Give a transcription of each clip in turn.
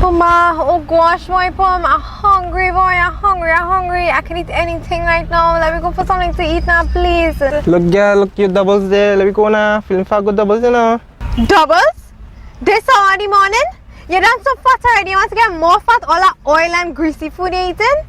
Puma, oh gosh, my Pum, I'm hungry, boy, I'm hungry. I can eat anything right now. Let me go for something to eat now, please. Look, girl, look, your doubles there. Let me go now. Feeling for good doubles, you know. Doubles? This hour in the morning? You done so fat already. You want to get more fat? All that oil and greasy food you eating?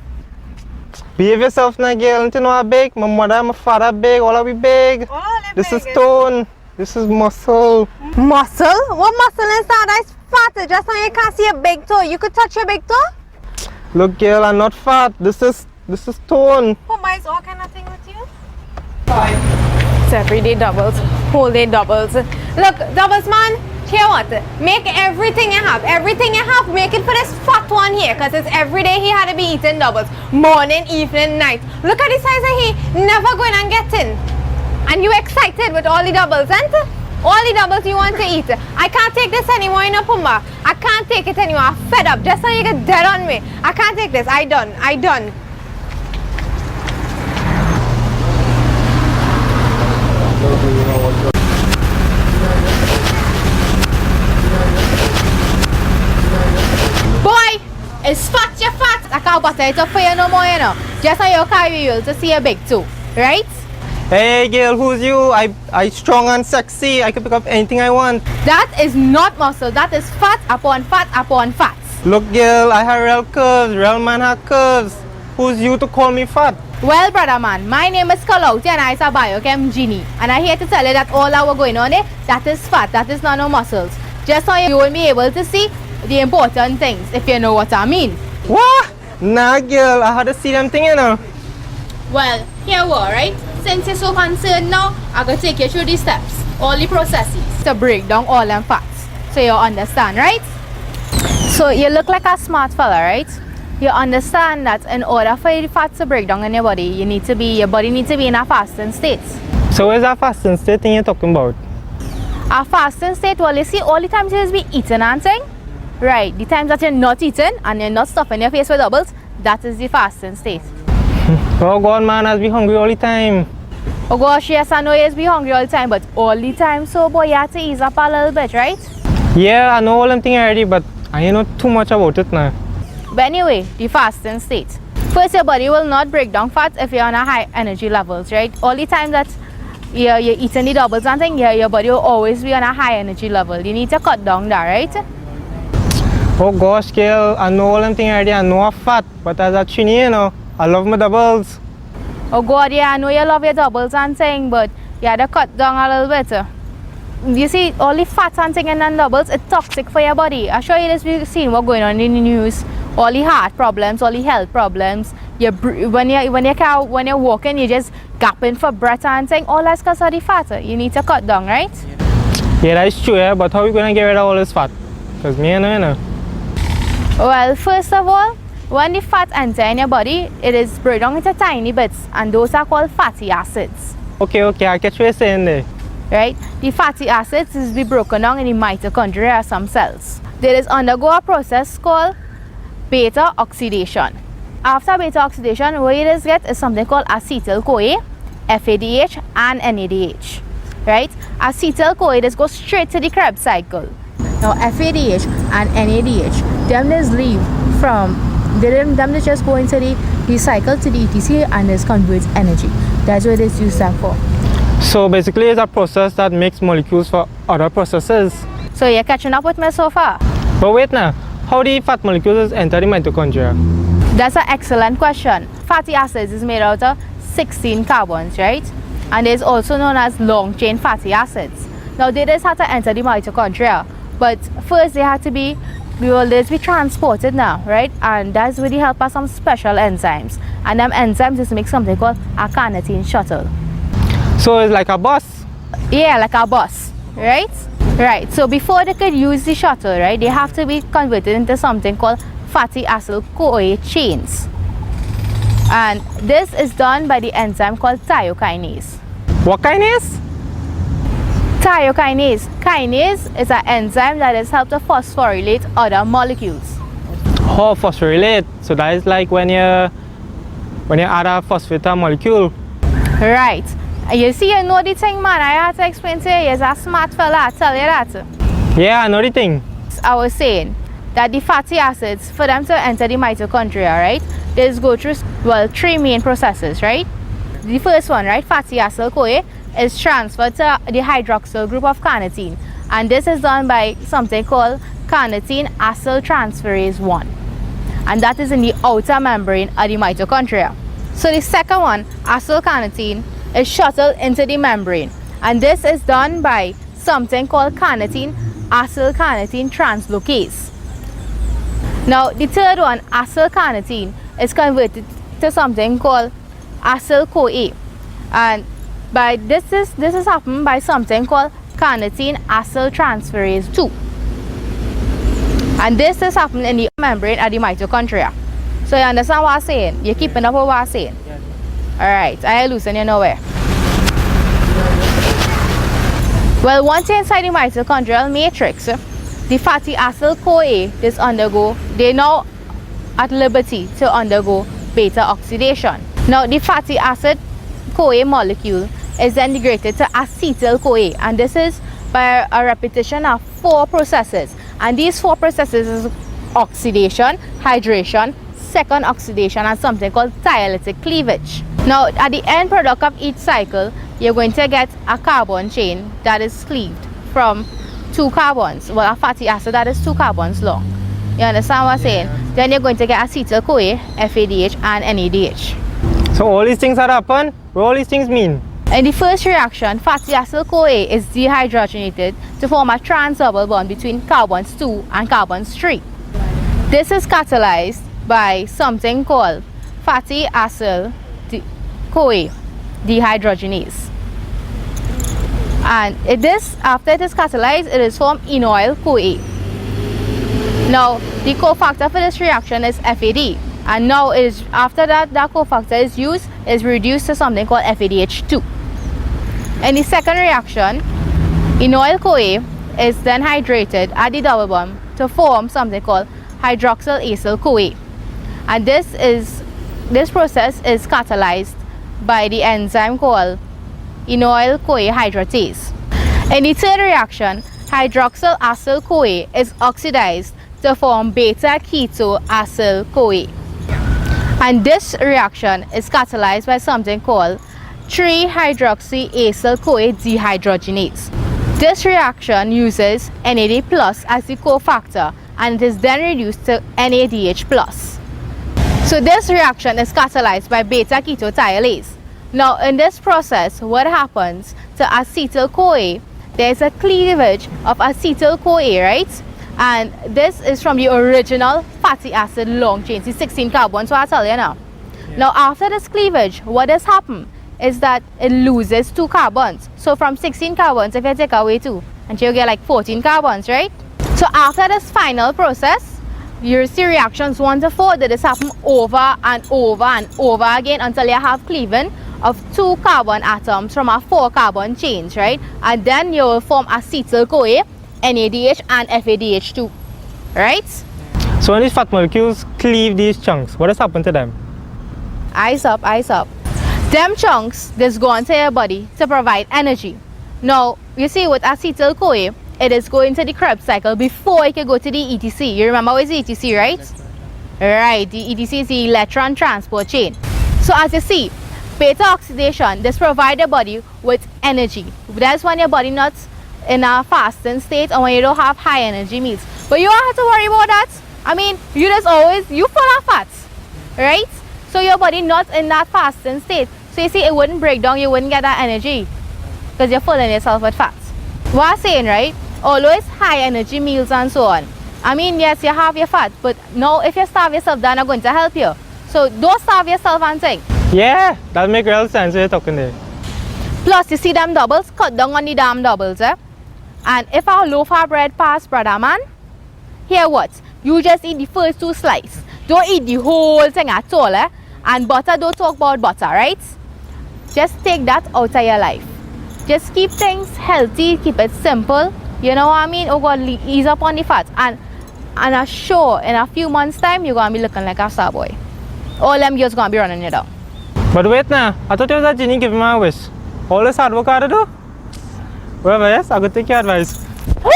Behave yourself now, girl. You know how big? My mother, my father big. All of we big. This is tone. This is muscle. Muscle? What muscle is that? That's fat. Just now you can't see a big toe. You could touch your big toe? Look, girl, I'm not fat. This is tone. Puma is all kind of thing with you? It's everyday doubles. Whole day doubles. Look, doubles man. Here what? Make everything you have, make it for this fat one here, because it's every day he had to be eating doubles. Morning, evening, night. Look at the size of he never going and getting. And you excited with all the doubles, and all the doubles you want to eat. I can't take this anymore, you know, Pumba. I can't take it anymore. I'm fed up. Just so you get dead on me. I can't take this. I done. It's fat, you're fat. I can't butter it up for you no more, you know. Just on your carry you to see a big too, right? Hey, girl, who's you? I strong and sexy. I can pick up anything I want. That is not muscle. That is fat upon fat upon fat. Look, girl, I have real curves. Real man have curves. Who's you to call me fat? Well, brother man, my name is Kalauti and I is a biochem genie. And I'm here to tell you that all that we're going on there, that is fat. That is not no muscles. Just so you will be able to see the important things, if you know what I mean. What? Nah, girl, I had to see them things, you know. Well, here we are, right? Since you're so concerned now, I'm going to take you through the steps, all the processes to break down all them fats. So you understand, right? So you look like a smart fella, right? You understand that in order for the fats to break down in your body, your body needs to be in a fasting state. So where's that fasting state thing you're talking about? A fasting state, well, you see, all the times you just be eating and thing. Right, the times that you're not eating and you're not stuffing your face with doubles, that is the fasting state. Oh God, man, I'll be hungry all the time. Oh gosh, yes, I know you'll be hungry all the time, but all the time, so boy, you have to ease up a little bit, right? Yeah, I know all them things already, but I know too much about it now. But anyway, the fasting state. First, your body will not break down fats if you're on a high energy levels, right? All the time that you're eating the doubles and thing, your body will always be on a high energy level. You need to cut down that, right? Oh gosh, girl, I know all them things already. I know I'm fat, but as a trini, you know, I love my doubles. Oh God, yeah, I know you love your doubles and thing, but you have to cut down a little bit. You see, all the fats and thing and doubles, it's toxic for your body. I show you this, we've seen what's going on in the news. All the heart problems, all the health problems. When you're walking, you're just gapping for breath and thing. All that's because of the fat. You need to cut down, right? Yeah, that's true, yeah, but how are we going to get rid of all this fat? Because me, you know. Well, first of all, when the fat enter in your body, it is broken down into tiny bits, and those are called fatty acids. Okay, I catch what you're saying there. Right? The fatty acids is be broken down in the mitochondria of some cells. They is undergo a process called beta oxidation. After beta oxidation, what you just get is something called acetyl-CoA, FADH, and NADH. Right? Acetyl-CoA just goes straight to the Krebs cycle. Now FADH and NADH, them just leave from, them just go into the cycle to the ETC and just converts energy. That's what it's used for. So basically it's a process that makes molecules for other processes. So you're catching up with me so far? But wait now, how do fat molecules enter the mitochondria? That's an excellent question. Fatty acids is made out of 16 carbons, right? And it's also known as long chain fatty acids. Now they just have to enter the mitochondria. But first they have to be transported now, right? And that's with the help of some special enzymes. And them enzymes just make something called a carnitine shuttle. So it's like a bus? Yeah, like a bus, right? Right, so before they could use the shuttle, right, they have to be converted into something called fatty acyl-CoA chains. And this is done by the enzyme called thiokinase. What kinase? Thiokinase. Kinase is an enzyme that is helped to phosphorylate other molecules. Oh, phosphorylate. So that is like when you add a phosphate molecule. Right. You see, you know the thing, man. I have to explain to you. You're a smart fella, I tell you that. Yeah, I know the thing. I was saying, that the fatty acids, for them to enter the mitochondria, right, they just go through, well, 3 main processes, right? The first one, right, fatty acyl-CoA, is transferred to the hydroxyl group of carnitine, and this is done by something called carnitine acyl transferase 1, and that is in the outer membrane of the mitochondria. So the second one, acyl carnitine, is shuttled into the membrane, and this is done by something called carnitine acyl carnitine translocase. Now the third one, acyl carnitine, is converted to something called acyl-CoA, and by this is happened by something called carnitine acyl transferase 2, and this is happening in the membrane of the mitochondria. So you understand what I'm saying? You're keeping up with what I'm saying? Alright, I loosen you nowhere. Well, once you're inside the mitochondrial matrix, the fatty acyl-CoA they now at liberty to undergo beta oxidation. Now the fatty acid-CoA molecule is then degraded to acetyl-CoA, and this is by a repetition of 4 processes, and these 4 processes is oxidation, hydration, second oxidation, and something called dialytic cleavage. Now at the end product of each cycle, you're going to get a carbon chain that is cleaved from 2 carbons, well, a fatty acid that is 2 carbons long. You understand what I'm saying? Then you're going to get acetyl-CoA, FADH, and NADH. So all these things that happen, what all these things mean? In the first reaction, fatty acyl-CoA is dehydrogenated to form a trans double bond between carbons 2 and carbons 3. This is catalyzed by something called fatty acyl-CoA dehydrogenase. And after it is catalyzed, it is formed enoyl-CoA. Now the cofactor for this reaction is FAD, and now after that cofactor is reduced to something called FADH2. In the second reaction, enoyl-CoA is then hydrated at the double bond to form something called hydroxyl acyl-CoA, and this process is catalyzed by the enzyme called enoyl-CoA hydratase. In the third reaction, hydroxyl acyl-CoA is oxidized to form beta-keto-acyl-CoA, and this reaction is catalyzed by something called 3-hydroxy-acyl-CoA dehydrogenase. This reaction uses NAD+ as the cofactor, and it is then reduced to NADH+. So this reaction is catalyzed by beta-ketothiolase. Now in this process, what happens to acetyl-CoA? There is a cleavage of acetyl-CoA, right? And this is from the original fatty acid long chain, the 16 carbons, so I'll tell you now. Yeah. Now after this cleavage, what has happened is that it loses 2 carbons. So from 16 carbons, if you take away 2, and you get like 14 carbons, right? So after this final process, you see reactions 1 to 4 that this happen over and over and over again until you have cleaving of 2 carbon atoms from a 4 carbon chains, right? And then you will form acetyl-CoA, NADH, and FADH2, right? So when these fat molecules cleave these chunks, what has happened to them? Eyes up, eyes up. Them chunks just go into your body to provide energy. Now, you see with acetyl-CoA, it is going to the Krebs cycle before it can go to the ETC. You remember what is the ETC, right? Right, the ETC is the electron transport chain. So as you see, beta oxidation, this provides your body with energy. That's when your body not in a fasting state or when you don't have high energy meals. But you don't have to worry about that. I mean, you full of fat, right? So your body not in that fasting state. So you see, it wouldn't break down, you wouldn't get that energy because you're filling yourself with fat. What I'm saying, right? Although it's high energy meals and so on. I mean, yes, you have your fat, but now if you starve yourself, they're not going to help you. So don't starve yourself and think. Yeah, that makes real sense what you're talking there. Plus, you see them doubles, cut down on the damn doubles, eh? And if our loaf-of bread pass, brother man, here what? You just eat the first 2 slices. Don't eat the whole thing at all, eh? And butter, don't talk about butter, right? Just take that out of your life. Just keep things healthy, keep it simple. You know what I mean? Oh God, ease up on the fat. And I'm sure in a few months' time, you're going to be looking like a star boy. All them girls going to be running you down. But wait now, I thought it was a genie giving me a wish. All this hard work I had to do? Well, yes, I could take your advice. Woo!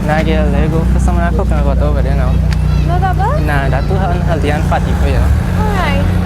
Nah, girl, let me go for some of that coconut water over there now. No double? Nah, that's too unhealthy and fatty for you. Alright.